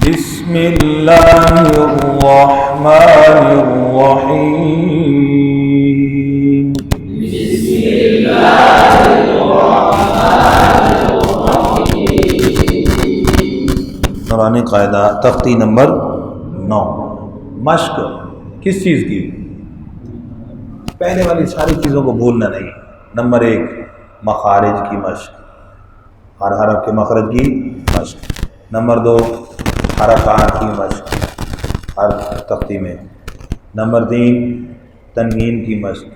بسم اللہ الرحمن الرحیم بسم اللہ الرحمن الرحیم۔ نورانی قاعدہ تختی نمبر 9۔ مشق کس چیز کی؟ پہلے والی ساری چیزوں کو بھولنا نہیں۔ نمبر 1 مخارج کی مشق، ہر حرف کے مخرج کی مشق۔ نمبر 2 حرکات کی مشق ہر تختی میں۔ نمبر 3 تنوین کی مشق۔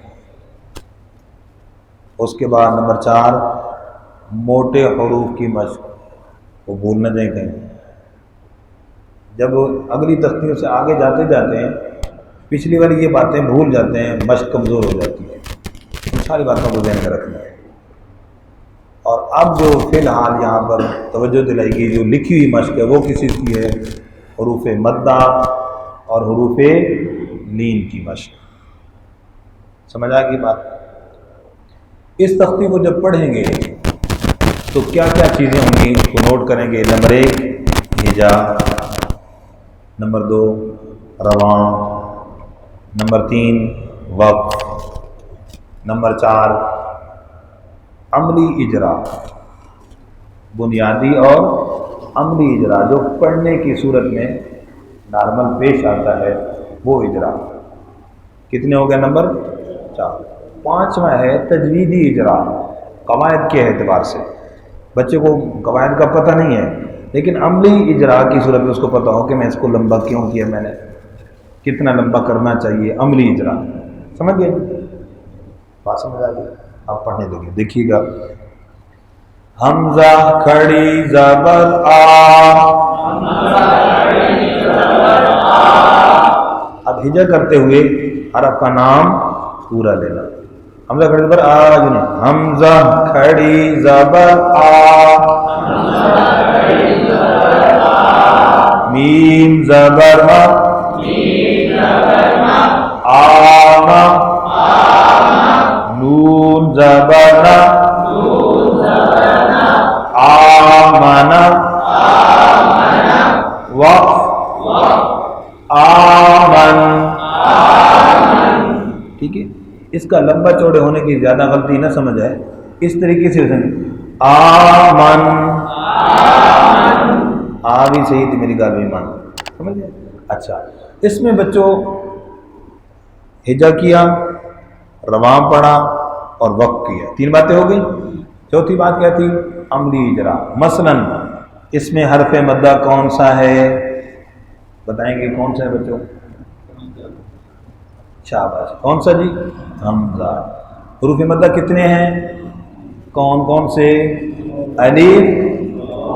اس کے بعد نمبر 4 موٹے حروف کی مشق، وہ بھولنا نہیں کہیں۔ جب اگلی تختیوں سے آگے جاتے جاتے ہیں پچھلی والی یہ باتیں بھول جاتے ہیں، مشق کمزور ہو جاتی ہے۔ ساری باتوں کو ذہن میں رکھنا ہے۔ اور اب جو فی الحال یہاں پر توجہ دلائی گئی، جو لکھی ہوئی مشق ہے وہ کس چیز کی ہے؟ حروف مدہ اور حروف لین کی مشق۔ سمجھ آ گئی بات؟ اس تختی کو جب پڑھیں گے تو کیا کیا چیزیں ہوں گی اس کو نوٹ کریں گے۔ نمبر 1 ہجا، نمبر 2 رواں، نمبر 3 وقف، نمبر 4 عملی اجرا، بنیادی اور عملی اجرا جو پڑھنے کی صورت میں نارمل پیش آتا ہے وہ اجرا۔ کتنے ہو گئے؟ نمبر 4۔ 5واں ہے تجویدی اجرا، قواعد کے اعتبار سے۔ بچے کو قواعد کا پتہ نہیں ہے لیکن عملی اجرا کی صورت میں اس کو پتہ ہو کہ میں اس کو لمبا کیوں کیا، میں نے کتنا لمبا کرنا چاہیے، عملی اجرا۔ سمجھ گئے؟ بات سمجھ آ گئی؟ آپ پڑھنے لگے، دیکھیے گا۔ حمزہ کھڑی زبر آ، اب ہجا کرتے ہوئے حرف کا نام پورا لینا۔ حمزہ کھڑی زبر آ جو نہیں، حمزہ کھڑی زبر آ، میم زبر ما، آما، نون زبر نا، آمنا، وقف، آمن۔ ٹھیک ہے، اس کا لمبا چوڑے ہونے کی زیادہ غلطی نہ سمجھ آئے، اس طریقے سے آمن، آ بھی صحیح تھی میری گال بھی مان، سمجھ گئے؟ اچھا، اس میں بچوں ہجا کیا، رواں پڑھا اور وقف کیا، 3 باتیں ہو گئی۔ چوتھی بات کیا تھی؟ عملی اجرا۔ مثلا اس میں حرف مدہ کون سا ہے؟ بتائیں گے کون سا ہے بچوں؟ شاباش، کون سا جی؟ حمزہ۔ حروف مدہ کتنے ہیں؟ کون کون سے؟ الف،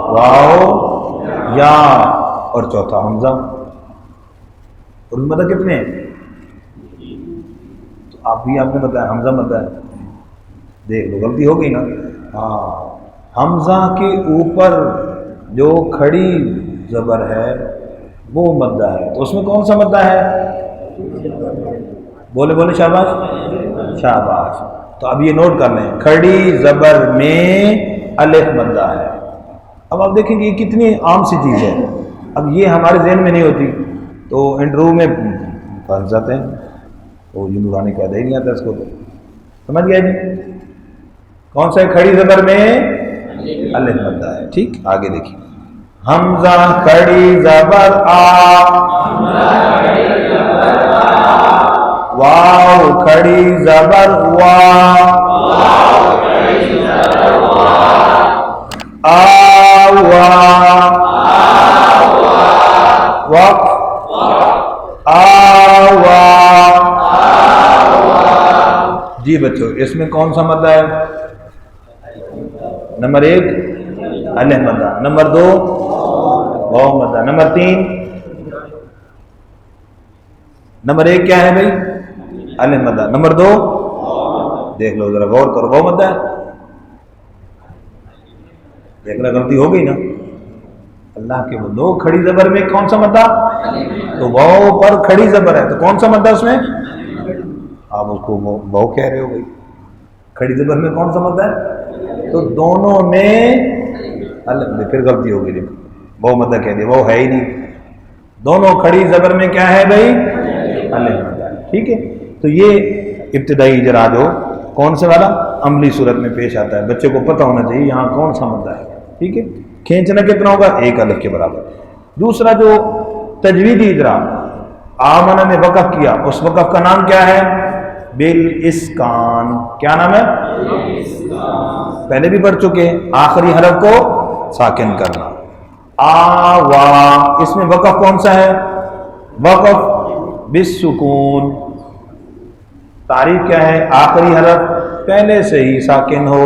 واو، یا اور چوتھا حمزہ۔ حروف مدہ کتنے ہیں؟ تو آپ نے بتایا حمزہ مدہ ہے، دیکھ لو غلطی ہو گئی نا۔ ہاں، حمزہ کے اوپر جو کھڑی زبر ہے وہ مدہ ہے، تو اس میں کون سا مدہ ہے؟ بولے بولے، شاباش شاباش۔ تو اب یہ نوٹ کر لیں، کھڑی زبر میں الف مدہ ہے۔ اب آپ دیکھیں کہ یہ کتنی عام سی چیز ہے، اب یہ ہمارے ذہن میں نہیں ہوتی تو انٹرویو میں پھنس جاتے ہیں، تو یہ نورانی قاعدہ ہی نہیں آتا اس کو۔ تو سمجھ گئے جی؟ کون سا ہے کھڑی زبر میں؟ الف مدہ ہے۔ ٹھیک، آگے دیکھیے۔ حمزہ کھڑی زبر آ، واو کھڑی زبر وا، آوا، وقف، آوا۔ جی بچوں، اس میں کون سا مدہ ہے؟ نمبر 1 الف مدہ، نمبر 2 واو مدہ، نمبر 3 نمبر 1 کیا ہے بھائی؟ الف مدہ، نمبر 2 دیکھ لو ذرا غور کرو، واو مدہ ہے، دیکھ رہا غلطی ہو گئی نا۔ اللہ کے بندو، کھڑی زبر میں کون سا مدہ؟ تو واو پر کھڑی زبر ہے تو کون سا مدہ اس میں؟ آپ اس کو واو کہہ رہے ہو بھائی، کھڑی زبر میں کون سا مدہ ہے؟ تو دونوں میں الگ، پھر غلطی ہو گئی، دیکھو وہ مدہ کہہ دیا، وہ ہے ہی نہیں، دونوں کھڑی زبر میں کیا ہے بھائی؟ الف مد ہے، ٹھیک ہے. تو یہ ابتدائی اجرا جو کون سے والا عملی صورت میں پیش آتا ہے، بچے کو پتہ ہونا چاہیے یہاں کون سا مدہ ہے، ٹھیک ہے. کھینچنا کتنا ہوگا؟ ایک الف کے برابر. دوسرا جو تجویدی اجرا آمنہ نے وقف کیا، اس وقف کا نام کیا ہے؟ بالاسکان. کیا نام ہے؟ پہلے بھی پڑھ چکے ہیں، آخری حرف کو ساکن کرنا. آوا، اس میں وقف کون سا ہے؟ وقف بالسکون. تعریف کیا ہے؟ آخری حرف پہلے سے ہی ساکن ہو،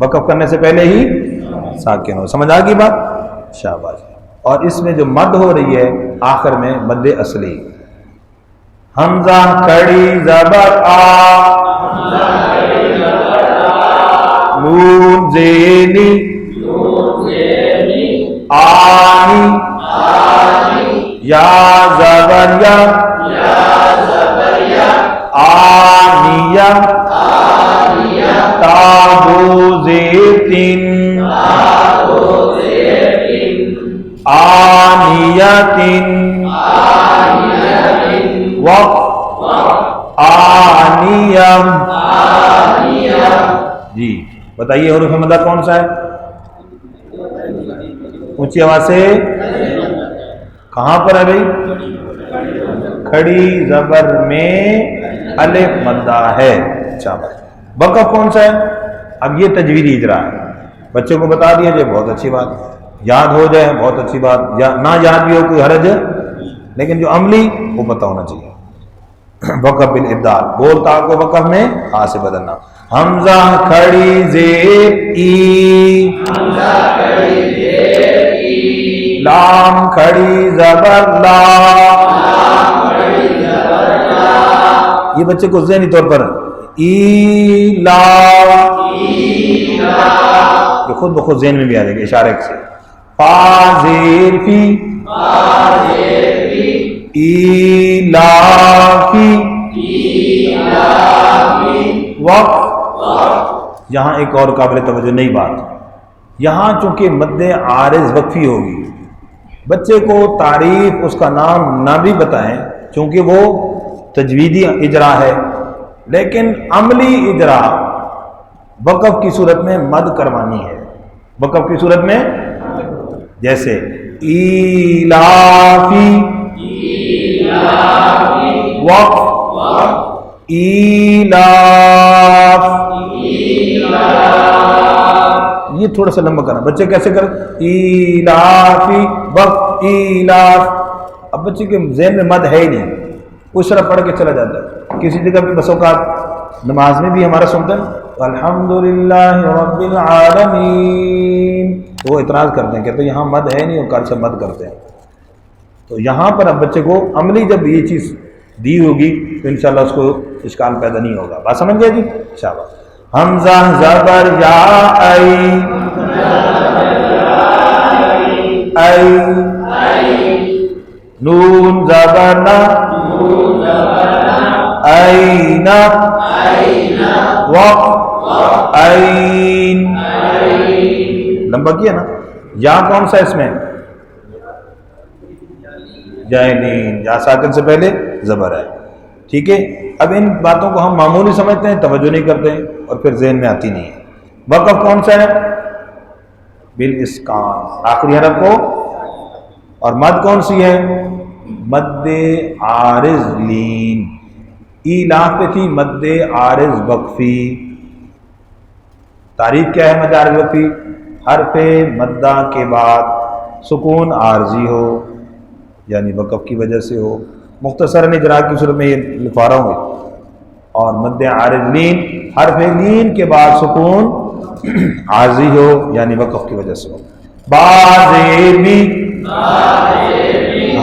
وقف کرنے سے پہلے ہی ساکن ہو. سمجھ آ گئی بات؟ شاباش. اور اس میں جو مد ہو رہی ہے آخر میں مد اصلی، حمزہ کھڑی زبر آ، نون زینی آنی، یا زبر یا آنیہ، تا دو زیر تین آنیتن، وقف آنیم. جی بتائیے حروف مدہ کون سا ہے؟ اونچی آواز سے کہاں پر ہے بھائی؟ کھڑی زبر میں الف مدہ ہے. اچھا وقف کون سا ہے؟ اب یہ تجویدی اجرا ہے، بچوں کو بتا دیا جائے بہت اچھی بات، یاد ہو جائے بہت اچھی بات، یا نہ یاد بھی ہو کوئی حرج ہے، لیکن جو عملی وہ پتہ ہونا چاہیے. وقف بالابدال، بولتا کو وقف میں آ سے بدلنا. حمزہ کھڑی زیر ای، لام کھڑی زبر لا. یہ بچے کو ذہنی طور پر ای لا یہ خود بخود ذہن میں بھی آ جائے گا اشارے سے. فا زیر فی، ایلافی، وقف. یہاں ایک اور قابل توجہ نئی بات، یہاں چونکہ مد عارض وقفی ہوگی، بچے کو تعریف اس کا نام نہ بھی بتائیں چونکہ وہ تجویدی اجرا ہے، لیکن عملی اجرا وقف کی صورت میں مد کروانی ہے. وقف کی صورت میں جیسے ایلافی، وقف ایلاف. یہ تھوڑا سا لمبا کرنا، بچے کیسے کریں؟ ایلافی وقف ایلاف. اب بچے کے ذہن میں مد ہے ہی نہیں، اس طرح پڑھ کے چلا جاتا ہے. کسی جگہ بھی بس اوقات نماز میں بھی ہمارا سنتے ہیں الحمدللہ رب العالمین، تو وہ اعتراض کرتے ہیں، کہتے ہیں یہاں مد ہے نہیں اور کل سے مد کرتے ہیں. تو یہاں پر اب بچے کو عملی جب یہ چیز دی ہوگی تو انشاءاللہ اس کو اشکال پیدا نہیں ہوگا. بات سمجھ گئے جی؟ شاباش. حمزہ زبر یا ای، نون زبر نا، اینا، وقف این. لمبا کیا نا. یا کون سا اس میں؟ جائنین، یا ساکن سے پہلے زبر ہے، ٹھیک ہے. اب ان باتوں کو ہم معمولی سمجھتے ہیں، توجہ نہیں کرتے ہیں اور پھر ذہن میں آتی نہیں ہے. وقف کون سا ہے؟ بالاسکان، آخری حرف کو. اور مد کون سی ہے؟ مد عارض لین. ایلاف پہ تھی مد عارض وقفی. تعریف کیا ہے مد عارض وقفی؟ حرف مدہ کے بعد سکون عارضی ہو، یعنی وقف کی وجہ سے ہو. مختصراً اجرا کی صورت میں یہ لکھوا رہا ہوں. اور مد عارض لین، حرف لین کے بعد سکون عارضی ہو یعنی وقف کی وجہ سے ہو. با زیر بھی،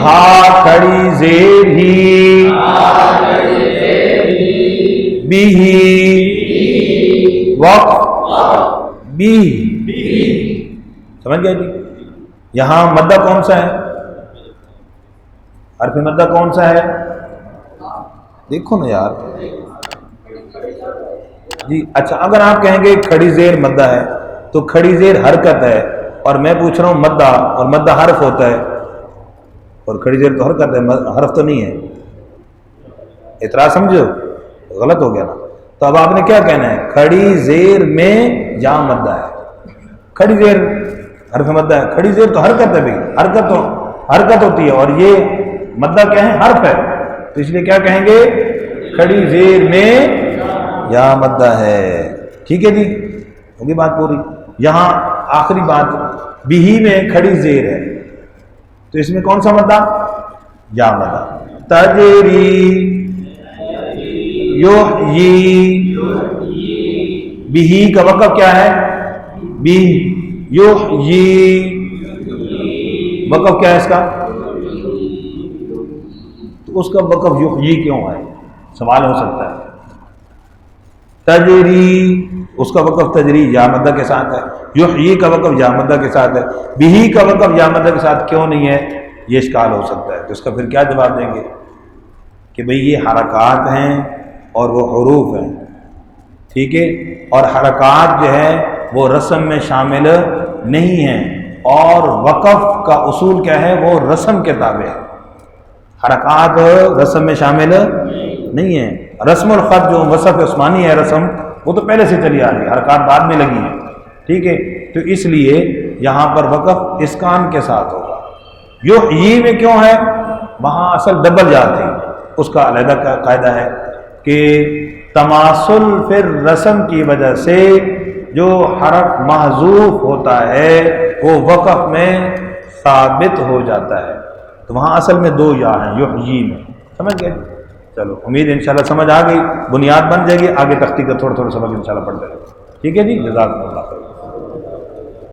ہا کھڑی زیر ہی، بھی وقف بھی. سمجھ گئے جی؟ یہاں مدہ کون سا ہے؟ حرف مدہ کون سا ہے؟ دیکھو نا یار جی. اچھا اگر آپ کہیں گے کھڑی زیر مدہ ہے تو کھڑی زیر حرکت ہے، اور میں پوچھ رہا ہوں مدہ، اور مدہ حرف ہوتا ہے، اور کھڑی زیر تو حرکت ہے، حرف تو نہیں ہے. اعتراض سمجھو، غلط ہو گیا نا. تو اب آپ نے کیا کہنا ہے؟ کھڑی زیر میں جہاں مدہ ہے. کھڑی زیر حرف مدہ ہے، کھڑی زیر تو حرکت ہے بھائی، حرکت ہوتی ہے، اور یہ مدہ کیا ہے؟ حرف ہے. تو اس لیے کیا کہیں گے؟ کھڑی زیر میں جہاں مدہ ہے. ٹھیک ہے جی، ہوگی بات پوری. یہاں آخری بات، بھی میں کھڑی زیر ہے تو اس میں کون سا مدہ؟ یا مدہ. تجری یحیی، بھی کا وقف کیا ہے؟ بھی. یحیی وقف کیا ہے اس کا؟ تو اس کا وقف یحیی کیوں ہے؟ سوال ہو سکتا ہے. تجری اس کا وقف تجری یا مدہ کے ساتھ ہے، یحیی کا وقف یا مدہ کے ساتھ ہے، بھی کا وقف یا مدہ کے ساتھ کیوں نہیں ہے؟ یہ اشکال ہو سکتا ہے. تو اس کا پھر کیا جواب دیں گے کہ بھئی یہ حرکات ہیں اور وہ حروف ہیں. ٹھیک ہے، اور حرکات جو ہے وہ رسم میں شامل نہیں ہیں، اور وقف کا اصول کیا ہے؟ وہ رسم کے تابع ہے. حرکات رسم میں شامل نہیں ہیں. رسم الخط جو وصف عثمانی ہے رسم، وہ تو پہلے سے چلی آ رہی ہے، حرکات بعد میں لگی ہیں. ٹھیک ہے، تو اس لیے یہاں پر وقف اسکان کے ساتھ ہوگا. یحیی میں کیوں ہے؟ وہاں اصل ڈبل جاتی، اس کا علیحدہ قاعدہ ہے کہ تماثل پھر رسم کی وجہ سے جو حرف محذوف ہوتا ہے وہ وقف میں ثابت ہو جاتا ہے. تو وہاں اصل میں دو یا ہیں یحیی میں. سمجھ گئے؟ چلو، امید انشاءاللہ سمجھ آ گئی، بنیاد بن جائے گی. آگے تختی کا تھوڑا تھوڑا سبق انشاءاللہ پڑھتے رہے. ٹھیک ہے جی، جزاک اللہ.